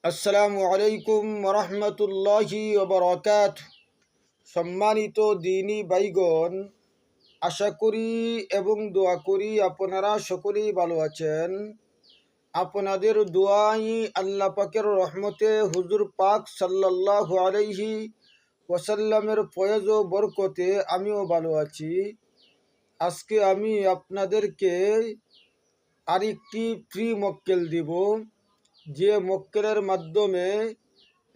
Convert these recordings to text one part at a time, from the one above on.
আসসালামু আলাইকুম ওরহমতুল্লাহি ওবরাকাতুহু। সম্মানিত দিনী ভাইগণ, আশা করি এবং দোয়া করি আপনারা সকলেই ভালো আছেন। আপনাদের দোয়াই আল্লাহ পাকের রহমতে হুজুর পাক সাল্লাল্লাহু আলাইহি ওয়াসাল্লামের ফয়েজ ও বরকতে আমিও ভালো আছি। আজকে আমি আপনাদেরকে আরেকটি ফ্রি মক্কেল দিব, যে মক্কেলের মাধ্যমে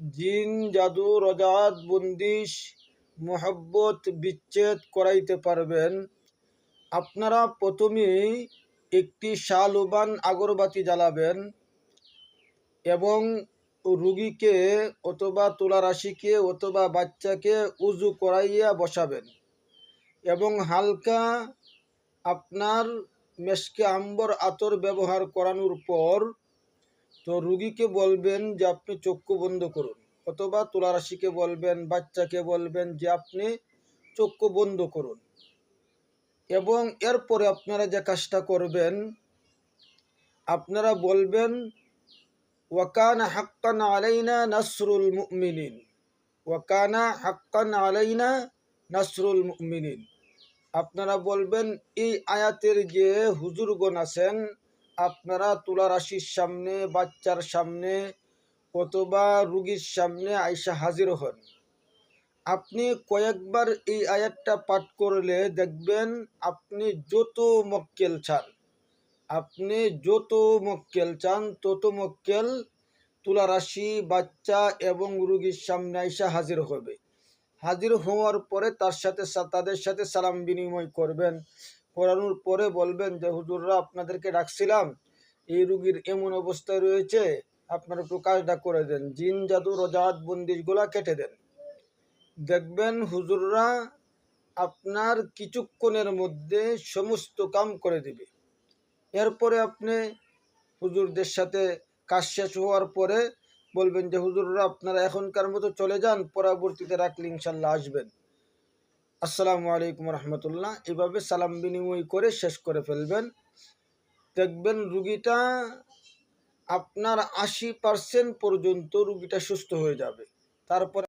জিন, জাদু, রজাত, বন্দিশ, মোহব্বত, বিচ্ছেদ করাইতে পারবেন। আপনারা প্রথমেই একটি শালুবান আগরবাতি জ্বালাবেন এবং রুগীকে অথবা তুলারাশিকে অথবা বাচ্চাকে উজু করাইয়া বসাবেন এবং হালকা আপনার মেশকে আম্বর আতর ব্যবহার করানোর পর তো রুগীকে বলবেন যে আপনি চক্ষু বন্ধ করুন, অথবা তুলারাশিকে বলবেন, বাচ্চাকে বলবেন যে আপনি চক্ষু বন্ধ করুন। এবং এরপরে আপনারা যে কাজটা করবেন, আপনারা বলবেন ওয়াকানা হাক্কান আলাইনা নাসরুল মুমিনিন, ওয়াকানা হাক্কান আলাইনা নাসরুল মুমিনিন। আপনারা বলবেন এই আয়াতের যে হুজুরগণ আছেন, আপনারা তুলারাশির সামনে, বাচ্চার সামনে অথবা রুগীর সামনে আইসা হাজির হন। আপনি কয়েকবার এই আয়াতটা পাঠ করলে দেখবেন আপনি যত মক্কেল চান, আপনি যত মক্কেল চান তত মক্কেল তুলারাশি, বাচ্চা এবং রুগীর সামনে আইসা হাজির হবে। হাজির হওয়ার পরে তাদের সাথে সালাম বিনিময় করবেন। করানোর পরে বলবেন যে হুজুররা আপনাদেরকে ডাকছিলাম, এই রুগীর এমন অবস্থায় রয়েছে, আপনারা একটু কাজটা করে দেন, জিন, জাদু, রজাত, বন্দিশগুলা কেটে দেন। দেখবেন হুজুররা আপনার কিছুক্ষণের মধ্যে সমস্ত কাম করে দিবে। এরপরে আপনি হুজুরদের সাথে কাজ শেষ হওয়ার পরে বলবেন যে হুজুররা আপনারা এখনকার মতো চলে যান, পরবর্তীতে রাখলে ইনশাল্লাহ আসবেন। আসসালামু আলাইকুম রহমতুল্লাহ। এভাবে সালাম বিনিময় করে শেষ করে ফেলবেন। দেখবেন রুগীটা আপনার 80% পর্যন্ত রুগীটা সুস্থ হয়ে যাবে। তারপরে